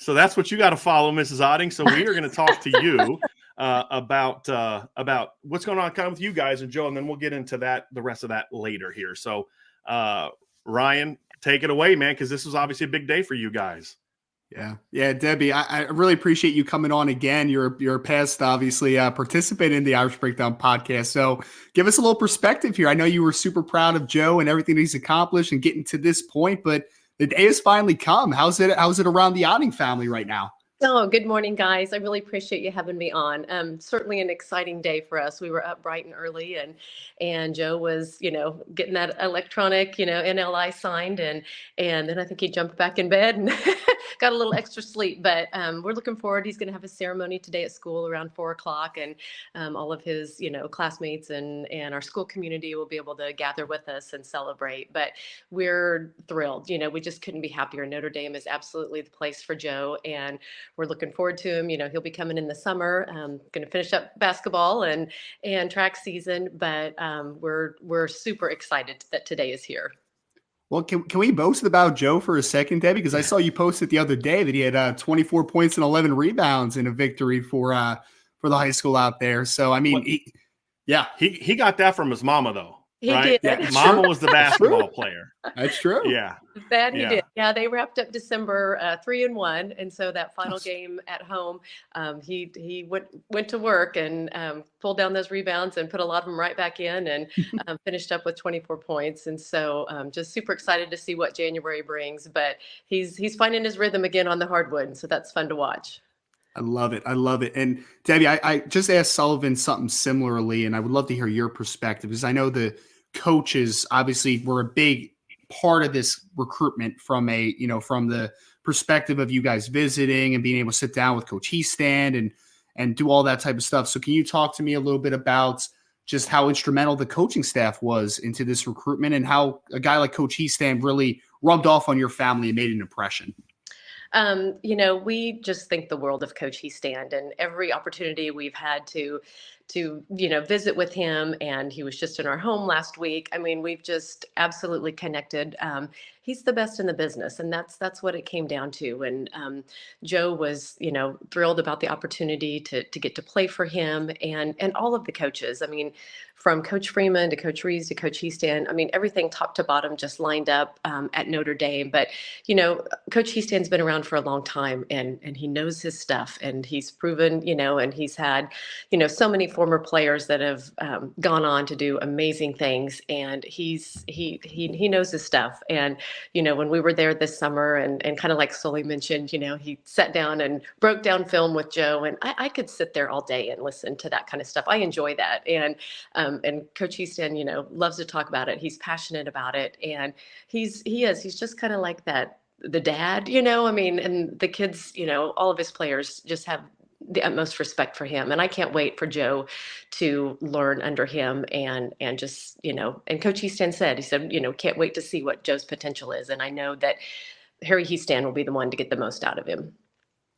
So that's what you got to follow, Mrs. Otting. So we are going to talk to you about what's going on kind of with you guys and Joe, and then we'll get into the rest of that later here. So Ryan, take it away, man, because this was obviously a big day for you guys. Yeah, Debbie, I really appreciate you coming on again. You're a past, obviously, participating in the Irish Breakdown podcast. So give us a little perspective here. I know you were super proud of Joe and everything he's accomplished and getting to this point, but the day has finally come. How's it around the Otting family right now? Oh, good morning, guys. I really appreciate you having me on. Certainly an exciting day for us. We were up bright and early, and Joe was, getting that electronic, NLI signed, and then I think he jumped back in bed and got a little extra sleep. But we're looking forward. He's going to have a ceremony today at school around 4:00, and all of his, classmates and our school community will be able to gather with us and celebrate. But we're thrilled. We just couldn't be happier. Notre Dame is absolutely the place for Joe, and we're looking forward to him. He'll be coming in the summer. Going to finish up basketball and track season, but we're super excited that today is here. Well, can we boast about Joe for a second, Debbie? Because I saw you posted the other day that he had 24 points and 11 rebounds in a victory for the high school out there. So I mean, he got that from his mama though. He right? did. Yeah, Mama was the basketball player. That's true. Yeah. That he did. Yeah, they wrapped up December 3-1, and so that final game at home, he went to work and pulled down those rebounds and put a lot of them right back in, and finished up with 24 points. And so just super excited to see what January brings. But he's finding his rhythm again on the hardwood, so that's fun to watch. I love it. And Debbie, I just asked Sullivan something similarly, and I would love to hear your perspective, because I know the coaches obviously were a big part of this recruitment from the perspective of you guys visiting and being able to sit down with Coach Heastand and do all that type of stuff. So can you talk to me a little bit about just how instrumental the coaching staff was into this recruitment, and how a guy like Coach Heastand really rubbed off on your family and made an impression? We just think the world of Coach Heastand, and every opportunity we've had to visit with him, and he was just in our home last week. I mean, we've just absolutely connected. He's the best in the business, and that's what it came down to. And Joe was, thrilled about the opportunity to get to play for him, and all of the coaches. I mean, from Coach Freeman to Coach Rees to Coach Heastand, I mean, everything top to bottom just lined up at Notre Dame. But, Coach Heastand's been around for a long time, and he knows his stuff, and he's proven, and he's had, so many former players that have gone on to do amazing things, and he knows his stuff. And, when we were there this summer, and kind of like Sully mentioned, he sat down and broke down film with Joe, and I could sit there all day and listen to that kind of stuff. I enjoy that. And Coach Heastand, loves to talk about it. He's passionate about it. And he's just kind of like that, the dad, I mean, and the kids, all of his players just have the utmost respect for him. And I can't wait for Joe to learn under him, and just, and Coach Heastand said, can't wait to see what Joe's potential is. And I know that Harry Heastand will be the one to get the most out of him.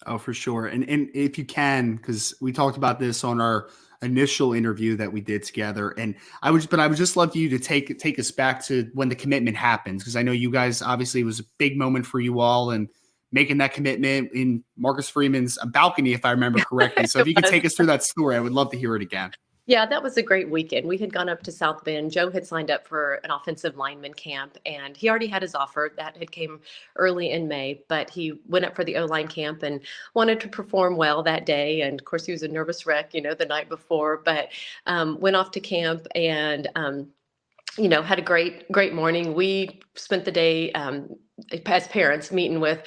Oh, for sure. And if you can, because we talked about this on our initial interview that we did together, and I would just love you to take us back to when the commitment happens, because I know you guys, obviously it was a big moment for you all, and making that commitment in Marcus Freeman's balcony, if I remember correctly. So if you could take us through that story, I would love to hear it again. Yeah, that was a great weekend. We had gone up to South Bend. Joe had signed up for an offensive lineman camp, and he already had his offer. That had came early in May, but he went up for the O-line camp and wanted to perform well that day. And of course, he was a nervous wreck, the night before, but went off to camp and, had a great morning. We spent the day as parents meeting with,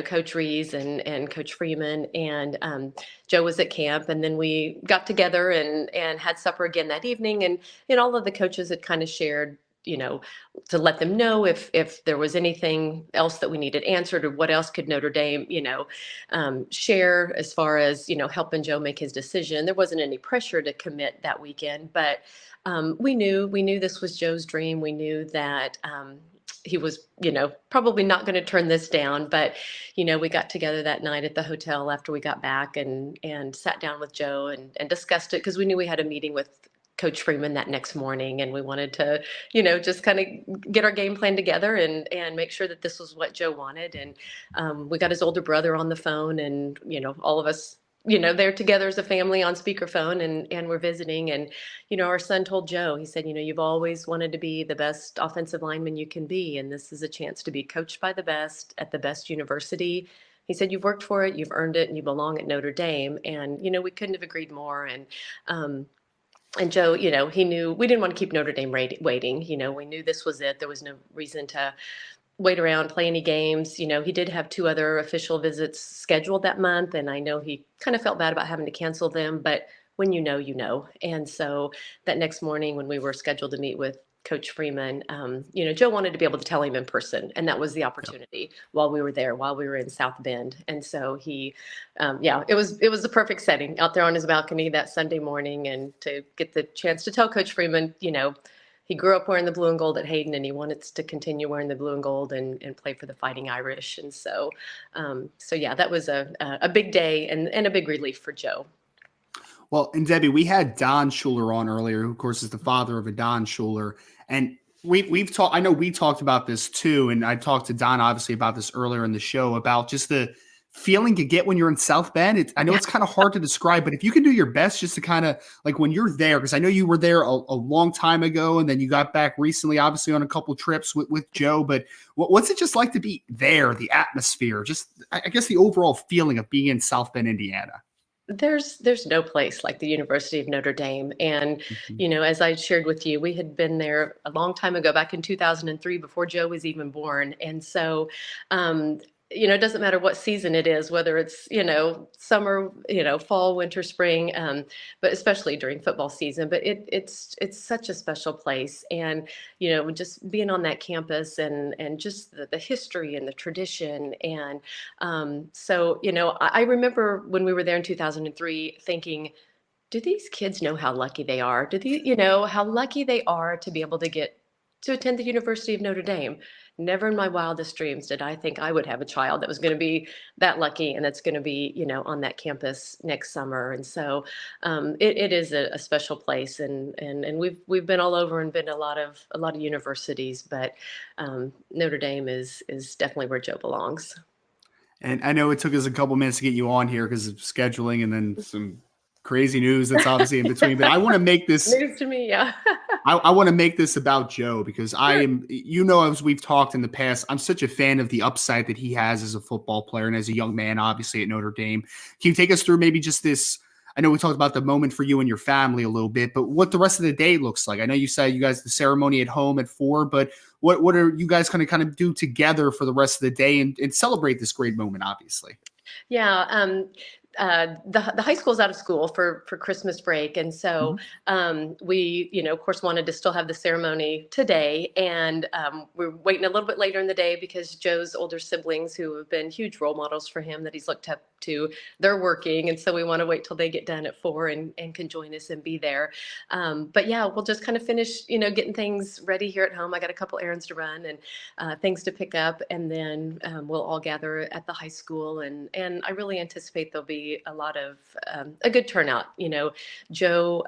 Coach Rees and Coach Freeman, and Joe was at camp, and then we got together and had supper again that evening. And all of the coaches had kind of shared, to let them know if there was anything else that we needed answered, or what else could Notre Dame, share as far as, helping Joe make his decision. There wasn't any pressure to commit that weekend, but we knew this was Joe's dream. We knew that he was, probably not going to turn this down. But, we got together that night at the hotel after we got back, and sat down with Joe and discussed it, because we knew we had a meeting with Coach Freeman that next morning, and we wanted to, just kind of get our game plan together and make sure that this was what Joe wanted. And we got his older brother on the phone, and all of us, they're together as a family on speakerphone, and we're visiting. And our son told Joe, he said, you've always wanted to be the best offensive lineman you can be, and this is a chance to be coached by the best at the best university. He said, you've worked for it, you've earned it, and you belong at Notre Dame. And we couldn't have agreed more. And Joe, he knew we didn't want to keep Notre Dame waiting. We knew this was it. There was no reason to wait around, play any games. He did have 2 other official visits scheduled that month, and I know he kind of felt bad about having to cancel them, but when you know, you know. And so that next morning when we were scheduled to meet with Coach Freeman, Joe wanted to be able to tell him in person, and that was the opportunity while we were there, while we were in South Bend. And so he, it was the perfect setting out there on his balcony that Sunday morning, and to get the chance to tell Coach Freeman, he grew up wearing the blue and gold at Hayden, and he wanted to continue wearing the blue and gold and play for the Fighting Irish. And so, that was a big day and a big relief for Joe. Well, and Debbie, we had Don Schuler on earlier, who of course is the father of a Don Schuler. And we've talked, I know we talked about this too. And I talked to Don obviously about this earlier in the show about just the feeling you get when you're in South Bend. I know it's kind of hard to describe, but if you can do your best just to kind of like when you're there, because I know you were there a long time ago and then you got back recently, obviously on a couple trips with Joe, but what's it just like to be there, the atmosphere, just I guess the overall feeling of being in South Bend, Indiana? There's no place like the University of Notre Dame. And, as I shared with you, we had been there a long time ago, back in 2003, before Joe was even born. And so, it doesn't matter what season it is, whether it's, summer, fall, winter, spring, but especially during football season. But it's such a special place. And, just being on that campus and just the history and the tradition. And so, I remember when we were there in 2003 thinking, do these kids know how lucky they are? Do they, how lucky they are to be able to get to attend the University of Notre Dame? Never in my wildest dreams did I think I would have a child that was going to be that lucky and that's going to be, on that campus next summer. And so it is a special place, and we've been all over and been to a lot of universities, but Notre Dame is definitely where Joe belongs. And I know it took us a couple minutes to get you on here because of scheduling and then some crazy news that's obviously in between, but I want to make this news to me. Yeah. I want to make this about Joe because I am, as we've talked in the past, I'm such a fan of the upside that he has as a football player and as a young man, obviously at Notre Dame. Can you take us through maybe just this? I know we talked about the moment for you and your family a little bit, but what the rest of the day looks like. I know you said you guys, the ceremony at home at 4, but what are you guys going to kind of do together for the rest of the day and celebrate this great moment, obviously? Yeah. The high school's out of school for Christmas break. And so we, of course, wanted to still have the ceremony today. And we're waiting a little bit later in the day because Joe's older siblings, who have been huge role models for him that he's looked up to, they're working. And so we want to wait till they get done at 4 and can join us and be there. But yeah, we'll just kind of finish, getting things ready here at home. I got a couple errands to run and things to pick up. And then we'll all gather at the high school. And I really anticipate there'll be a lot of a good turnout. Joe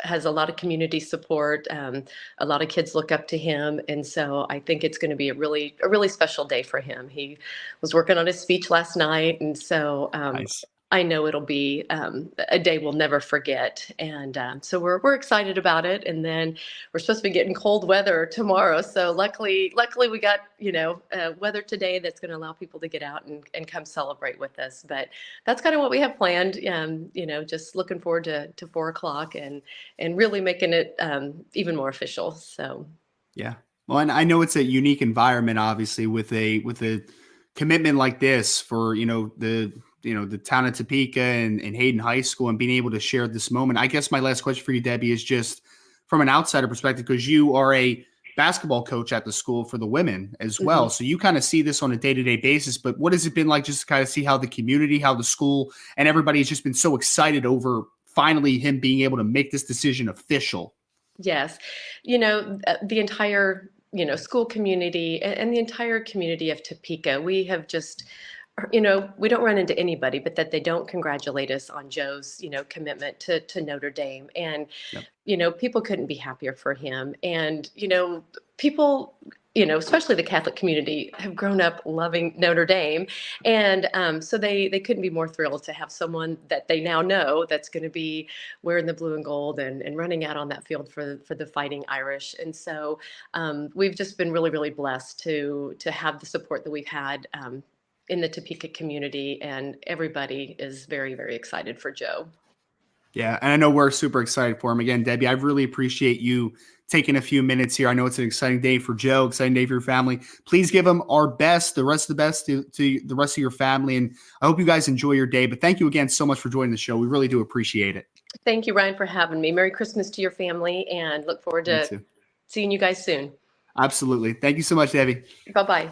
has a lot of community support. A lot of kids look up to him, and so I think it's going to be a really special day for him. He was working on his speech last night, and so Nice. I know it'll be a day we'll never forget. And so we're excited about it. And then we're supposed to be getting cold weather tomorrow. So luckily we got, weather today that's going to allow people to get out and come celebrate with us. But that's kind of what we have planned. Just looking forward to 4:00 and really making it even more official. So. Yeah. Well, and I know it's a unique environment, obviously, with a commitment like this for, the town of Topeka and Hayden High School and being able to share this moment. I guess my last question for you, Debbie, is just from an outsider perspective, because you are a basketball coach at the school for the women as well. Mm-hmm. So you kind of see this on a day-to-day basis, but what has it been like just to kind of see how the community, how the school and everybody has just been so excited over finally him being able to make this decision official? Yes. The entire, school community and the entire community of Topeka, we have just we don't run into anybody, but that they don't congratulate us on Joe's, commitment to Notre Dame. And, Yep. People couldn't be happier for him. And, people, especially the Catholic community, have grown up loving Notre Dame. And so they couldn't be more thrilled to have someone that they now know that's going to be wearing the blue and gold and running out on that field for the Fighting Irish. And so we've just been really, really blessed to have the support that we've had in the Topeka community, and everybody is very, very excited for Joe. Yeah, and I know we're super excited for him. Again, Debbie, I really appreciate you taking a few minutes here. I know it's an exciting day for Joe, exciting day for your family. Please give him our best, the rest of the best to the rest of your family, and I hope you guys enjoy your day. But thank you again so much for joining the show. We really do appreciate it. Thank you, Ryan, for having me. Merry Christmas to your family, and look forward to seeing you guys soon. Absolutely. Thank you so much, Debbie. Bye-bye.